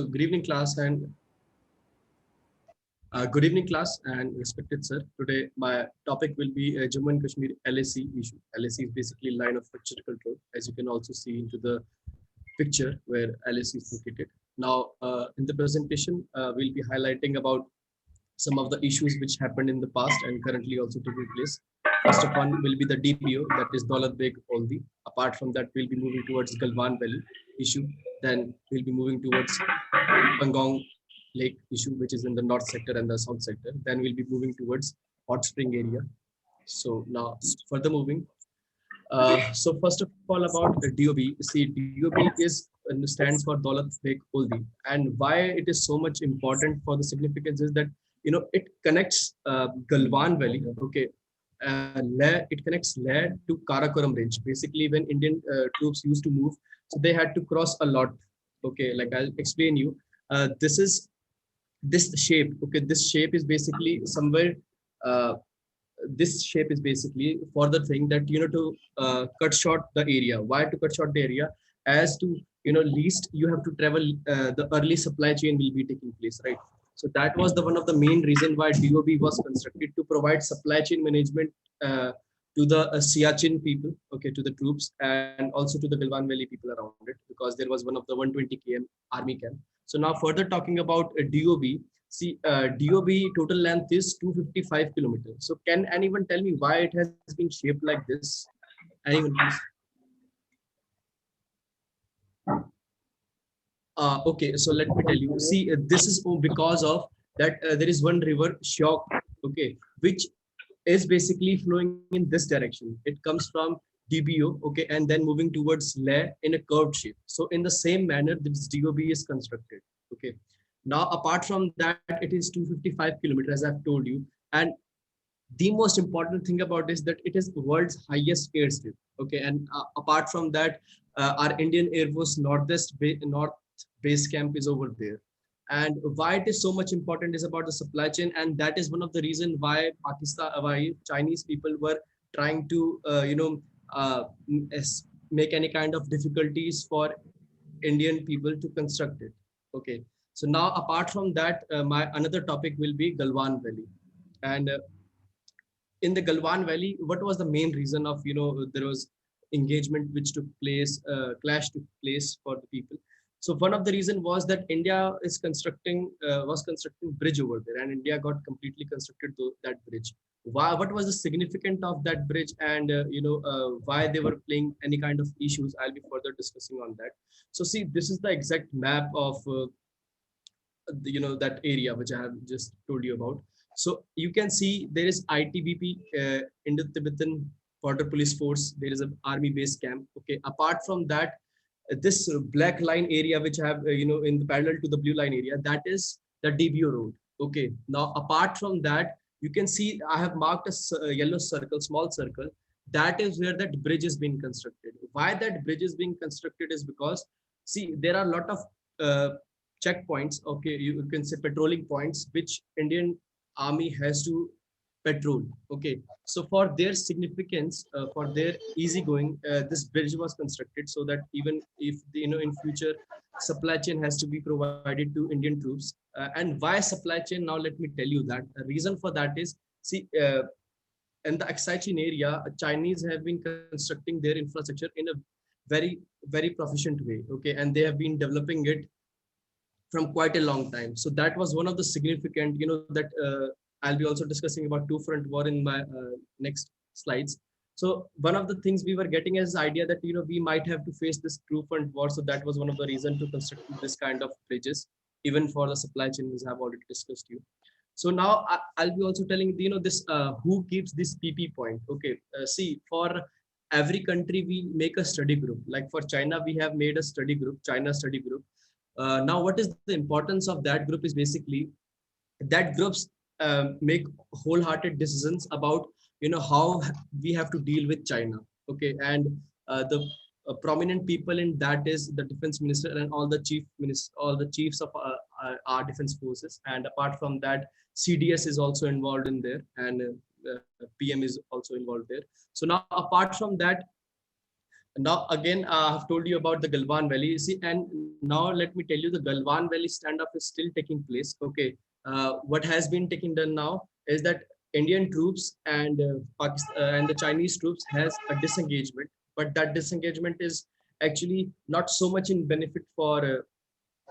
Good evening, class, and good evening, class, and respected sir. Today, my topic will be Jammu and Kashmir LAC issue. LAC is basically line of structure control, as you can also see into the picture where LAC is located. Now, in the presentation, we'll be highlighting about some of the issues which happened in the past and currently also taking place. First of one will be the DBO, that is Daulat Beg Oldi. Apart from that, we'll be moving towards Galwan Valley issue. Then we'll be moving towards Pangong Lake issue, which is in the north sector and the south sector. Then we'll be moving towards hot spring area. So now further moving. So first of all about DOB. See, DOB is stands for Daulat Beg Oldi, and why it is so much important for the significance is that it connects Galwan Valley. Okay, it connects Leh to Karakoram range. Basically, when Indian troops used to move, so they had to cross a lot. Okay, like I'll explain you. This is this shape. Okay, this shape is basically somewhere. This shape is basically for the thing that to cut short the area. Why to cut short the area? As to least you have to travel. The early supply chain will be taking place, right? So that was the one of the main reason why DOB was constructed to provide supply chain management to the Siachen people, okay, to the troops, and also to the Galwan Valley people around it, because there was one of the 120 km army camp. So now further talking about DOB. See, DOB total length is 255 kilometers. So can anyone tell me why it has been shaped like this? Anyone, please? Okay, so let me tell you. See, this is because of that there is one river, Shyok, okay, which is basically flowing in this direction. It comes from DBO, okay, and then moving towards Leh in a curved shape. So in the same manner, this DOB is constructed. Okay. Now, apart from that, it is 255 kilometers, as I've told you, and the most important thing about this that it is world's highest airstrip. Okay, and apart from that, our Indian Air Force North base camp is over there. And why it is so much important is about the supply chain, and that is one of the reason why Chinese people were trying to uh, make any kind of difficulties for Indian people to construct it. Okay, so now apart from that, my another topic will be Galwan Valley. And in the Galwan Valley, what was the main reason of there was engagement which took place, clash took place for the people. So one of the reason was that India is constructing was constructing bridge over there, and India got completely constructed to that bridge. Why? What was the significance of that bridge, and why they were playing any kind of issues? I'll be further discussing on that. So see, this is the exact map of that area which I have just told you about. So you can see there is ITBP, Indo-Tibetan Border Police Force. There is an army base camp. Okay. Apart from that, this black line area which I have in the parallel to the blue line area, that is the DBO road. Okay. Now apart from that, you can see I have marked a yellow circle, small circle. That is where that bridge is being constructed. Why that bridge is being constructed is because see there are a lot of uh, checkpoints. Okay, you can say patrolling points which Indian army has to patrol. Okay, so for their significance, for their easygoing, this bridge was constructed so that even if in future supply chain has to be provided to Indian troops. And why supply chain? Now let me tell you that the reason for that is, see, in the Aksai area, Chinese have been constructing their infrastructure in a very very proficient way. Okay, and they have been developing it from quite a long time. So that was one of the significant, that I'll be also discussing about two front war in my next slides. So one of the things we were getting as idea that we might have to face this two front war. So that was one of the reason to construct this kind of bridges, even for the supply chain, which I have already discussed you. So now I'll be also telling this who keeps this PP point. Okay, see, for every country we make a study group. Like for China, we have made a study group, China study group. Now, what is the importance of that group is basically that groups make wholehearted decisions about how we have to deal with China. Okay, and the prominent people in that is the defense minister and all the all the chiefs of our defense forces. And apart from that, CDS is also involved in there, and PM is also involved there. So now, apart from that, Now again, I've told you about the Galwan Valley. You see, and now let me tell you, the Galwan Valley standoff is still taking place. Okay, what has been taking done now is that Indian troops and Pakistan and the Chinese troops has a disengagement, but that disengagement is actually not so much in benefit for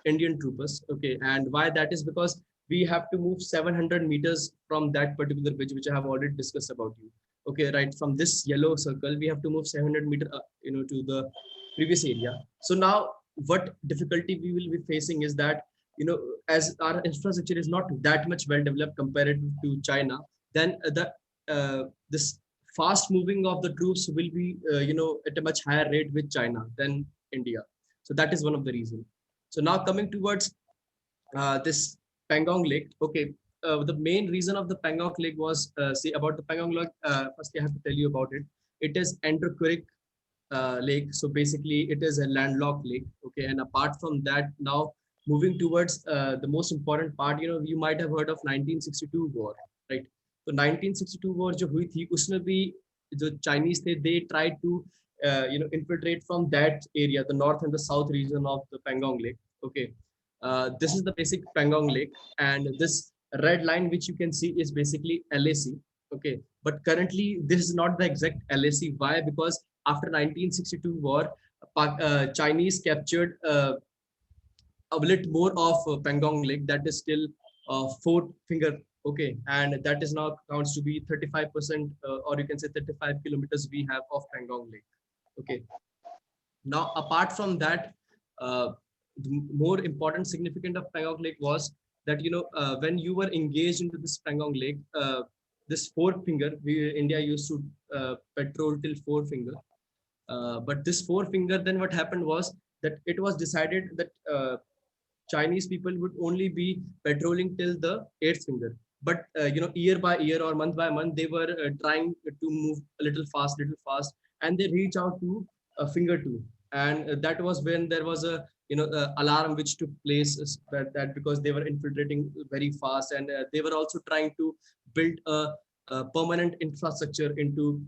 Indian troopers. Okay, and why that is because we have to move 700 meters from that particular bridge, which I have already discussed about you. Okay, right from this yellow circle, we have to move 700 meter, to the previous area. So now, what difficulty we will be facing is that as our infrastructure is not that much well developed compared to China, then this fast moving of the troops will be at a much higher rate with China than India. So that is one of the reasons. So now coming towards this Pangong Lake. Okay, the main reason of the Pangong Lake was see about the Pangong Lake. First, I have to tell you about it. It is Androcuric lake. So basically, it is a landlocked lake. Okay, and apart from that, now moving towards the most important part, you might have heard of 1962 war, right? So 1962 war जो हुई थी, उसमें भी जो Chinese थे, they tried to infiltrate from that area, the north and the south region of the Pangong Lake. Okay, this is the basic Pangong Lake, and this red line which you can see is basically LAC. Okay, but currently this is not the exact LAC. Why? Because after 1962 war, Chinese captured a little more of Pangong Lake that is still four finger. Okay, and that is now counts to be 35%, or you can say 35 kilometers we have of Pangong Lake. Okay, now apart from that, the more important significant of Pangong Lake was that when you were engaged into this Pangong Lake, this four finger, India used to patrol till four finger. But this four finger, then what happened was that it was decided that Chinese people would only be patrolling till the eighth finger. But year by year or month by month, they were trying to move a little fast, and they reach out to finger two. And that was when there was a alarm which took place, that because they were infiltrating very fast, and they were also trying to build a permanent infrastructure into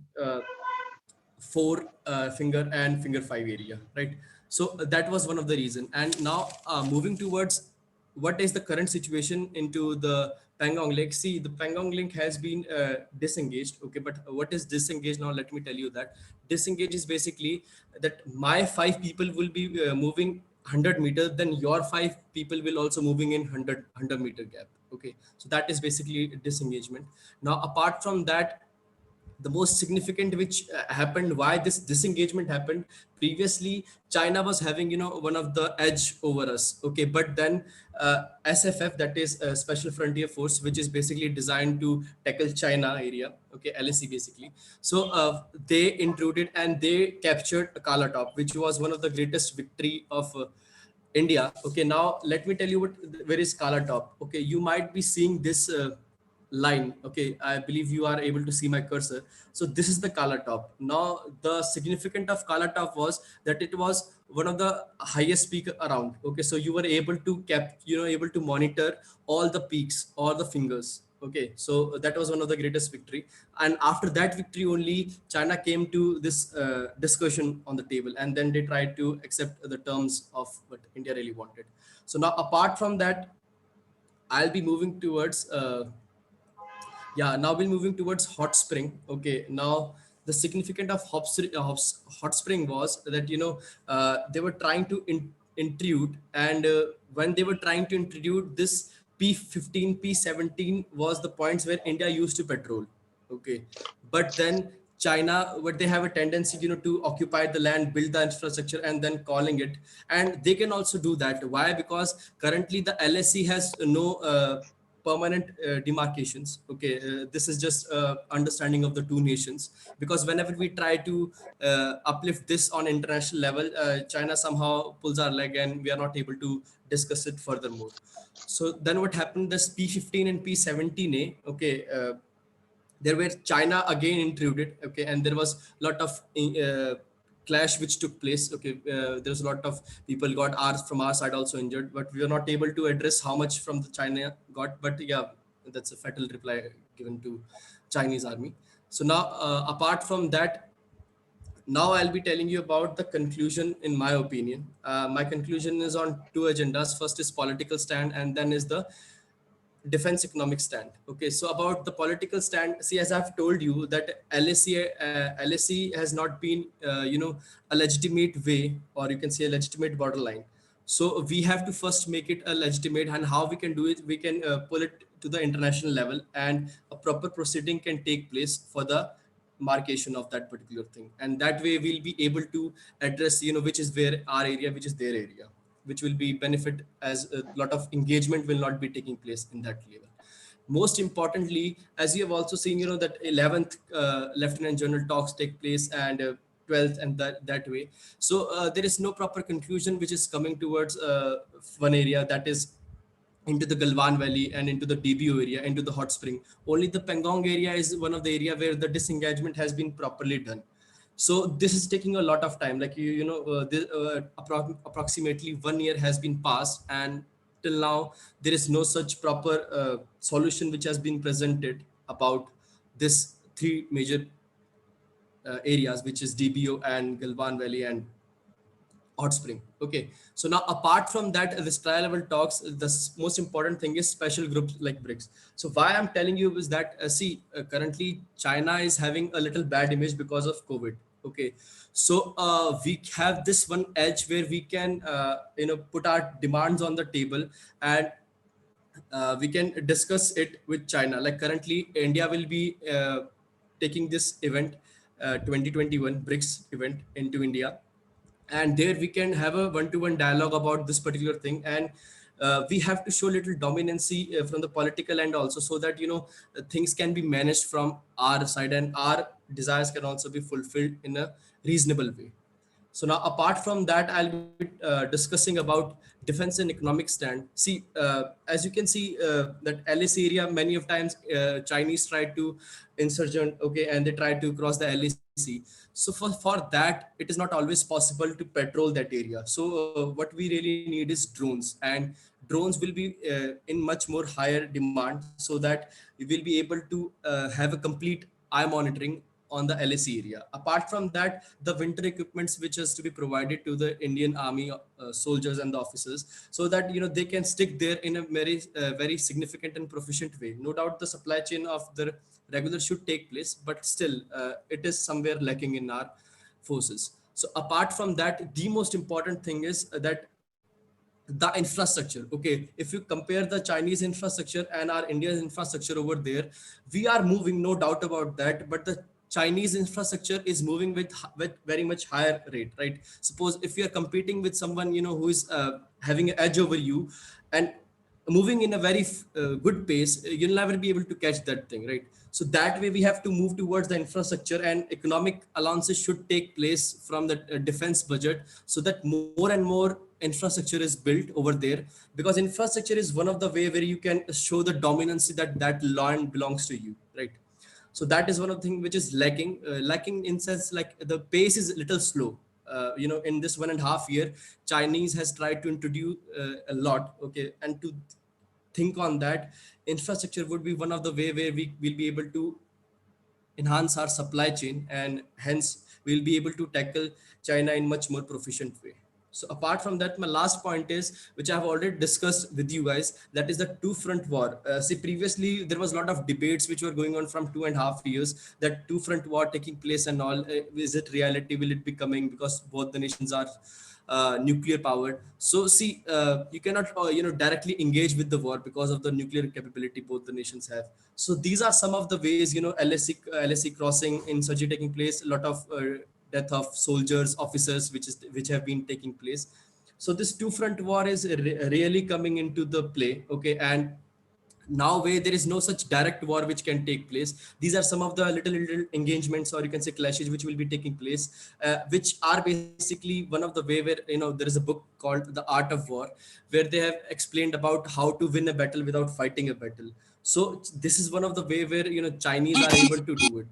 four finger and finger five area, right? So that was one of the reason. And now moving towards what is the current situation into the Pangong Lake. See, the Pangong Lake has been disengaged. Okay, but what is disengaged now? Let me tell you that disengaged is basically that my five people will be moving 100 meters, then your five people will also moving in 100 meter gap. Okay, so that is basically disengagement. Now apart from that, the most significant which happened, why this disengagement happened, previously China was having one of the edge over us. Okay, but then SFF, that is Special Frontier Force, which is basically designed to tackle China area. Okay, LSC basically. So they intruded and they captured Kala Top, which was one of the greatest victory of India. Okay, now let me tell you where is Kala Top. Okay, you might be seeing this line. Okay, I believe you are able to see my cursor. So this is the Kala Top. Now the significance of Kala Top was that it was one of the highest peak around. Okay, so you were able to able to monitor all the peaks or the fingers. Okay, so that was one of the greatest victory. And after that victory only, China came to this discussion on the table, and then they tried to accept the terms of what India really wanted. So now apart from that, I'll be moving towards yeah, now we're moving towards hot spring. Okay, now the significance of hot spring was that they were trying to intrude, and when they were trying to introduce this P15 P17 was the points where India used to patrol. Okay, but then China, what they have a tendency to occupy the land, build the infrastructure, and then calling it. And they can also do that. Why? Because currently the LSC has no permanent demarcations. Okay, this is just understanding of the two nations, because whenever we try to uplift this on international level, China somehow pulls our leg and we are not able to discuss it furthermore. So then what happened, this P15 and P17A, okay, there were China again intruded. Okay, and there was a lot of clash which took place. Okay, there's a lot of people got ours from our side also injured, but we were not able to address how much from the China got. But yeah, that's a fatal reply given to Chinese army. So now apart from that, Now I'll be telling you about the conclusion. In my opinion, my conclusion is on two agendas. First is political stand, and then is the defense economic stand. Okay, so about the political stand, see, as I've told you that LSE has not been a legitimate way, or you can say a legitimate borderline. So we have to first make it a legitimate, and how we can do it, we can pull it to the international level, and a proper proceeding can take place for the marcation of that particular thing, and that way we'll be able to address, which is where our area, which is their area, which will be benefit, as a lot of engagement will not be taking place in that level. Most importantly, as you have also seen, that 11th lieutenant general talks take place, and 12th, and that way. So there is no proper conclusion which is coming towards one area, that is into the Galwan Valley and into the DBO area, into the hot spring. Only the Pangong area is one of the area where the disengagement has been properly done. So this is taking a lot of time. Like approximately 1 year has been passed, and till now there is no such proper solution which has been presented about this three major areas, which is DBO and Galwan Valley and hot spring. Okay, so now apart from that, this trial level talks, the most important thing is special groups like BRICS. So why I'm telling you is that currently China is having a little bad image because of COVID. Okay, so we have this one edge where we can put our demands on the table, and we can discuss it with China. Like currently India will be taking this event, 2021 BRICS event into India, and there we can have a one-to-one dialogue about this particular thing. And we have to show little dominancy from the political end also, so that things can be managed from our side, and our desires can also be fulfilled in a reasonable way. So now, apart from that, I'll be discussing about defense and economic stand. See, as you can see, that LAC area, many of times Chinese try to insurgent, okay, and they try to cross the LAC. So for that, it is not always possible to patrol that area. So what we really need is drones, and drones will be in much more higher demand, so that we will be able to have a complete eye monitoring on the LAC area. Apart from that, the winter equipments which has to be provided to the Indian Army soldiers and the officers, so that they can stick there in a very significant and proficient way. No doubt, the supply chain of the regular should take place, but still, it is somewhere lacking in our forces. So apart from that, the most important thing is that the infrastructure. Okay, if you compare the Chinese infrastructure and our Indian infrastructure over there, we are moving, no doubt about that, but the Chinese infrastructure is moving with very much higher rate, right? Suppose if you are competing with someone who is having an edge over you, and moving in a very good pace, you'll never be able to catch that thing, right? So that way we have to move towards the infrastructure, and economic allowances should take place from the defense budget, so that more and more infrastructure is built over there, because infrastructure is one of the way where you can show the dominancy that that land belongs to you, right? So that is one of the things which is lacking in sense, like the pace is a little slow. In this 1.5 year, Chinese has tried to introduce a lot. Okay, and to think on that, infrastructure would be one of the way where we will be able to enhance our supply chain, and hence we'll be able to tackle China in much more proficient way. So apart from that, my last point is, which I have already discussed with you guys, that is the two front war. See, previously there was a lot of debates which were going on from 2.5 years, that two front war taking place and all. Is it reality? Will it be coming? Because both the nations are nuclear powered. So see, you cannot directly engage with the war because of the nuclear capability both the nations have. So these are some of the ways, LSC crossing insurgency taking place, a lot of death of soldiers, officers, which have been taking place. So this two front war is really coming into the play. Okay, and now where there is no such direct war which can take place, these are some of the little engagements, or you can say clashes, which will be taking place, which are basically one of the way where there is a book called The Art of War, where they have explained about how to win a battle without fighting a battle. So this is one of the way where Chinese are able to do it.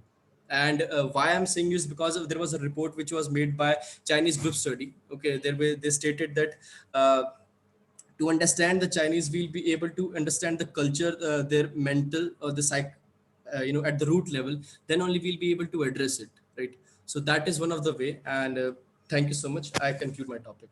And why I'm saying is because there was a report which was made by Chinese group study. Okay, they stated that to understand the Chinese, we'll be able to understand the culture, their mental or the psych, at the root level. Then only we'll be able to address it, right? So that is one of the way. And thank you so much. I conclude my topic.